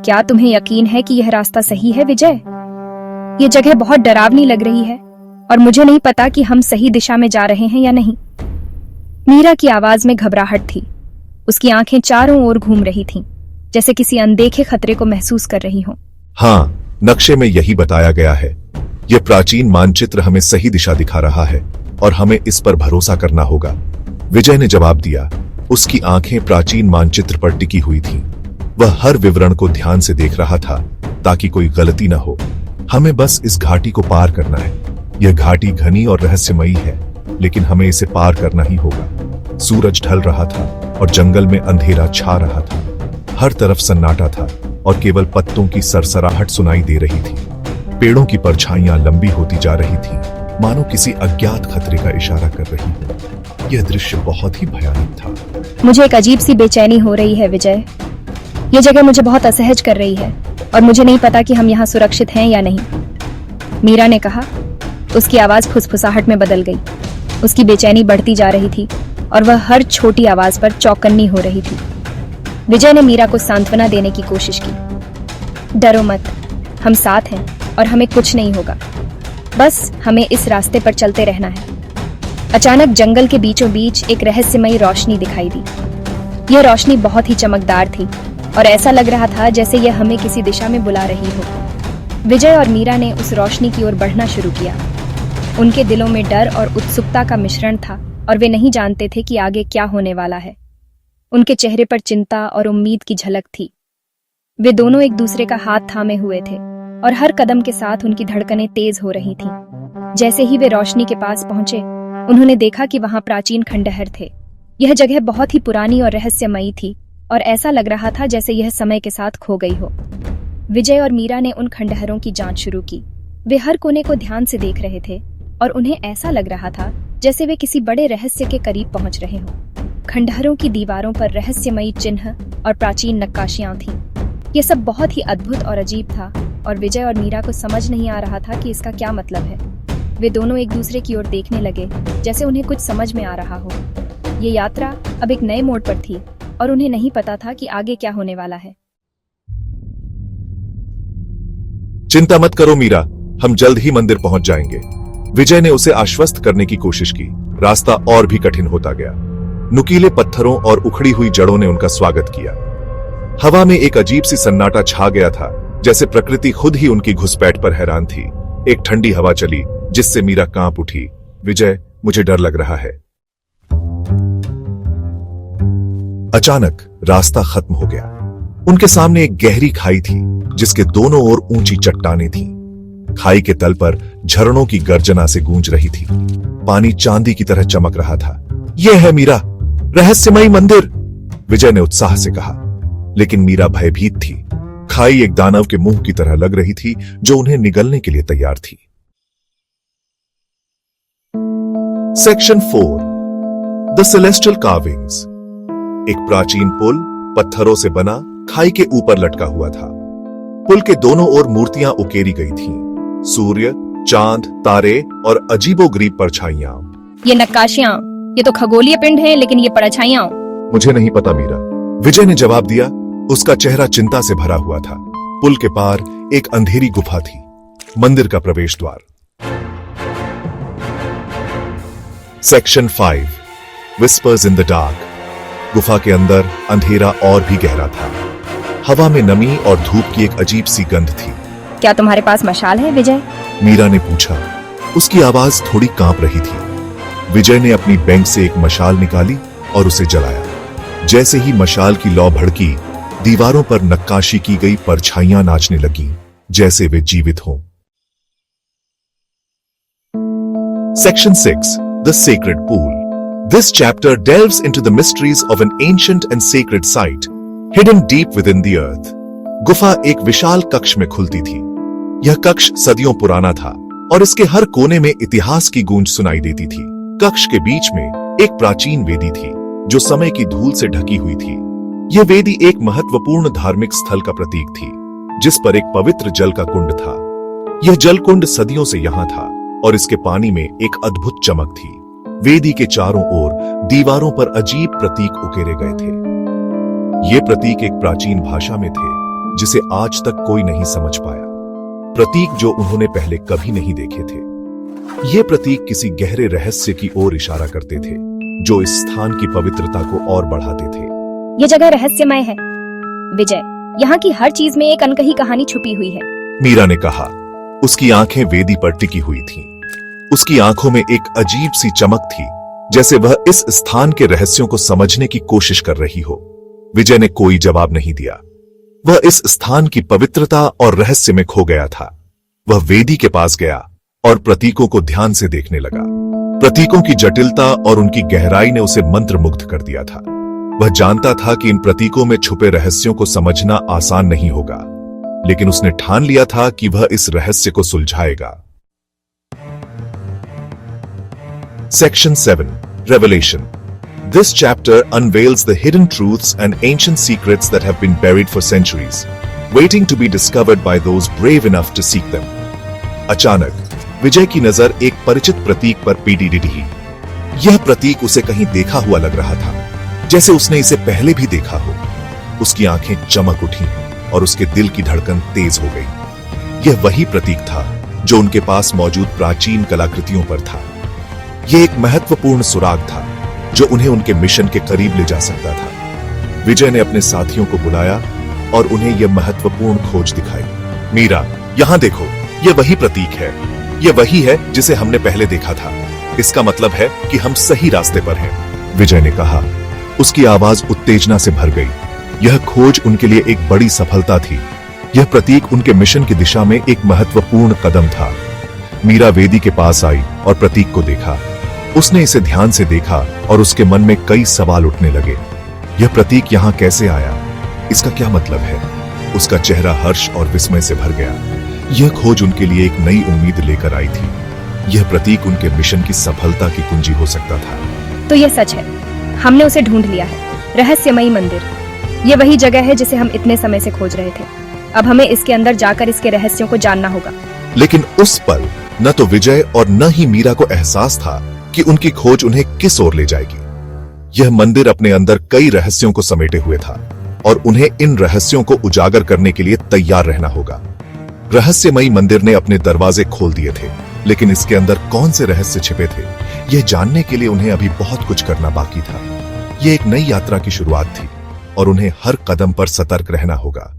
क्या तुम्हें यकीन है कि यह रास्ता सही है विजय? ये जगह बहुत डरावनी लग रही है और मुझे नहीं पता कि हम सही दिशा में जा रहे हैं या नहीं। मीरा की आवाज में घबराहट थी। उसकी आंखें चारों ओर घूम रही थीं, जैसे किसी अनदेखे खतरे को महसूस कर रही हो। हाँ, नक्शे में यही बताया गया है। यह प्राचीन मानचित्र हमें सही दिशा दिखा रहा है और हमें इस पर भरोसा करना होगा। विजय ने जवाब दिया। उसकी आंखें प्राचीन मानचित्र पर टिकी हुई थीं। वह हर विवरण को ध्यान से देख रहा था ताकि कोई गलती न हो। हमें बस इस घाटी को पार करना है। यह घाटी घनी और रहस्यमयी है, लेकिन हमें इसे पार करना ही होगा। सूरज ढल रहा था और जंगल में अंधेरा छा रहा था। हर तरफ सन्नाटा था और केवल पत्तों की सरसराहट सुनाई दे रही थी। पेड़ों की परछाइयां लंबी होती जा रही थीं, मानो किसी अज्ञात खतरे का इशारा कर रही हो। यह दृश्य बहुत ही भयानक था। मुझे एक अजीब सी बेचैनी हो रही है विजय। यह जगह मुझे बहुत असहज कर रही है और मुझे नहीं पता कि हम यहाँ सुरक्षित हैं या नहीं। मीरा ने कहा। उसकी आवाज फुसफुसाहट में बदल गई। उसकी बेचैनी बढ़ती जा रही थी और वह हर छोटी आवाज पर चौकन्नी हो रही थी। विजय ने मीरा को सांत्वना देने की कोशिश की। डरो मत, हम साथ हैं और हमें कुछ नहीं होगा। बस हमें इस रास्ते पर चलते रहना है। अचानक जंगल के बीचों बीच एक रहस्यमयी रोशनी दिखाई दी। यह रोशनी बहुत ही चमकदार थी और ऐसा लग रहा था जैसे यह हमें किसी दिशा में बुला रही हो। विजय और मीरा ने उस रोशनी की ओर बढ़ना शुरू किया। उनके दिलों में डर और उत्सुकता का मिश्रण था और वे नहीं जानते थे कि आगे क्या होने वाला है। उनके चेहरे पर चिंता और उम्मीद की झलक थी। वे दोनों एक दूसरे का हाथ थामे हुए थे और हर कदम के साथ उनकी धड़कनें तेज हो रही थीं। जैसे ही वे रोशनी के पास पहुंचे, उन्होंने देखा कि वहां प्राचीन खंडहर थे। यह जगह बहुत ही पुरानी और रहस्यमयी थी और ऐसा लग रहा था जैसे यह समय के साथ खो गई हो। विजय और मीरा ने उन खंडहरों की जांच शुरू की। वे हर कोने को ध्यान से देख रहे थे और उन्हें ऐसा लग रहा था जैसे वे किसी बड़े रहस्य के करीब पहुंच रहे हों। खंडहरों की दीवारों पर रहस्यमयी चिन्ह और प्राचीन नक्काशियां थीं। यह सब बहुत ही अद्भुत और अजीब था और विजय और मीरा को समझ नहीं आ रहा था कि इसका क्या मतलब है। वे दोनों एक दूसरे की ओर देखने लगे जैसे उन्हें कुछ समझ में आ रहा हो। ये यात्रा अब एक नए मोड़ पर थी और उन्हें नहीं पता था कि आगे क्या होने वाला है। चिंता मत करो मीरा, हम जल्द ही मंदिर पहुंच जाएंगे। विजय ने उसे आश्वस्त करने की कोशिश की। रास्ता और भी कठिन होता गया। नुकीले पत्थरों और उखड़ी हुई जड़ों ने उनका स्वागत किया। हवा में एक अजीब सी सन्नाटा छा गया था, जैसे प्रकृति खुद ही उनकी घुसपैठ पर हैरान थी। एक ठंडी हवा चली जिससे मीरा कांप उठी। विजय, मुझे डर लग रहा है। अचानक रास्ता खत्म हो गया। उनके सामने एक गहरी खाई थी जिसके दोनों ओर ऊंची चट्टानें थीं। खाई के तल पर झरनों की गर्जना से गूंज रही थी। पानी चांदी की तरह चमक रहा था। यह है मीरा, रहस्यमयी मंदिर, विजय ने उत्साह से कहा। लेकिन मीरा भयभीत थी। खाई एक दानव के मुंह की तरह लग रही थी जो उन्हें निगलने के लिए तैयार थी। Section 4 the celestial carvings. एक प्राचीन पुल पत्थरों से बना खाई के ऊपर लटका हुआ था। पुल के दोनों ओर मूर्तियां उकेरी गई थीं। सूर्य, चांद, तारे और अजीबोगरीब परछाइयां। ये नक्काशियां, ये तो खगोलीय पिंड हैं, लेकिन ये परछाइयां। मुझे नहीं पता मीरा, विजय ने जवाब दिया। उसका चेहरा चिंता से भरा हुआ था। पुल के पार एक अंधेरी गुफा थी, मंदिर का प्रवेश द्वार। Section 5 whispers in the dark. गुफा के अंदर अंधेरा और भी गहरा था। हवा में नमी और धूप की एक अजीब सी गंध थी। क्या तुम्हारे पास मशाल है विजय? मीरा ने पूछा। उसकी आवाज थोड़ी कांप रही थी। विजय ने अपनी बैंक से एक मशाल निकाली और उसे जलाया। जैसे ही मशाल की लौ भड़की, दीवारों पर नक्काशी की गई परछाइयां नाचने लगीं, जैसे वे जीवित हों। Section 6 The Sacred Pool. This chapter delves into the mysteries of an ancient and sacred site, hidden deep within the earth. गुफा एक विशाल कक्ष में खुलती थी। यह कक्ष सदियों पुराना था और इसके हर कोने में इतिहास की गूंज सुनाई देती थी। कक्ष के बीच में एक प्राचीन वेदी थी जो समय की धूल से ढकी हुई थी। यह वेदी एक महत्वपूर्ण धार्मिक स्थल का प्रतीक थी, जिस पर एक पवित्र जल का कुंड था। यह जल कुंड सदियों से यहाँ था और इसके पानी में एक अद्भुत चमक थी। वेदी के चारों ओर दीवारों पर अजीब प्रतीक उकेरे गए थे। ये प्रतीक एक प्राचीन भाषा में थे जिसे आज तक कोई नहीं समझ पाया, प्रतीक जो उन्होंने पहले कभी नहीं देखे थे। ये प्रतीक किसी गहरे रहस्य की ओर इशारा करते थे जो इस स्थान की पवित्रता को और बढ़ाते थे। ये जगह रहस्यमय है विजय, यहाँ की हर चीज में एक अनकही कहानी छुपी हुई है। मीरा ने कहा। उसकी आंखें वेदी पर टिकी हुई थीं। उसकी आंखों में एक अजीब सी चमक थी, जैसे वह इस स्थान के रहस्यों को समझने की कोशिश कर रही हो। विजय ने कोई जवाब नहीं दिया। वह इस स्थान की पवित्रता और रहस्य में खो गया था। वह वेदी के पास गया और प्रतीकों को ध्यान से देखने लगा। प्रतीकों की जटिलता और उनकी गहराई ने उसे मंत्रमुग्ध कर दिया था। वह जानता था कि इन प्रतीकों में छुपे रहस्यों को समझना आसान नहीं होगा, लेकिन उसने ठान लिया था कि वह इस रहस्य को सुलझाएगा। Section 7 Revelation. This chapter unveils the hidden truths and ancient secrets that have been buried for centuries, waiting to be discovered by those brave enough to seek them. अचानक विजय की नजर एक परिचित प्रतीक पर पीटी डिठी। यह प्रतीक उसे कहीं देखा हुआ लग रहा था, जैसे उसने इसे पहले भी देखा हो। उसकी आंखें चमक उठी और उसके दिल की धड़कन तेज हो गई। यह वही प्रतीक था जो उनके पास मौजूद प्राचीन कलाकृतियों पर था। यह एक महत्वपूर्ण सुराग था जो उन्हें उनके मिशन के करीब ले जा सकता था। विजय ने अपने साथियों को बुलाया और उन्हें यह महत्वपूर्ण खोज दिखाई। मीरा, यहां देखो, यह वही प्रतीक है। यह वही है जिसे हमने पहले देखा था। इसका मतलब है कि हम सही रास्ते पर हैं, विजय ने कहा। उसकी आवाज उत्तेजना से भर गई। यह खोज उनके लिए एक बड़ी सफलता थी। यह प्रतीक उनके मिशन की दिशा में एक महत्वपूर्ण कदम था। मीरा वेदी के पास आई और प्रतीक को देखा। उसने इसे ध्यान से देखा और उसके मन में कई सवाल उठने लगे। यह प्रतीक यहां कैसे आया? इसका क्या मतलब है? उसका चेहरा हर्ष और विस्मय से भर गया। यह खोज उनके लिए एक नई उम्मीद लेकर आई थी। यह प्रतीक उनके मिशन की सफलता की कुंजी हो सकता था। तो यह सच है, हमने उसे ढूंढ लिया है। रहस्यमयी मंदिर, यह वही जगह है जिसे हम इतने समय से खोज रहे थे। अब हमें इसके अंदर जाकर इसके रहस्यों को जानना होगा। लेकिन उस पल न तो विजय और न ही मीरा को एहसास था कि उनकी खोज उन्हें किस ओर ले जाएगी। यह मंदिर अपने अंदर कई रहस्यों को समेटे हुए था और उन्हें इन रहस्यों को उजागर करने के लिए तैयार रहना होगा। रहस्यमयी मंदिर ने अपने दरवाजे खोल दिए थे, लेकिन इसके अंदर कौन से रहस्य छिपे थे, यह जानने के लिए उन्हें अभी बहुत कुछ करना बाकी था। यह एक नई यात्रा की शुरुआत थी और उन्हें हर कदम पर सतर्क रहना होगा।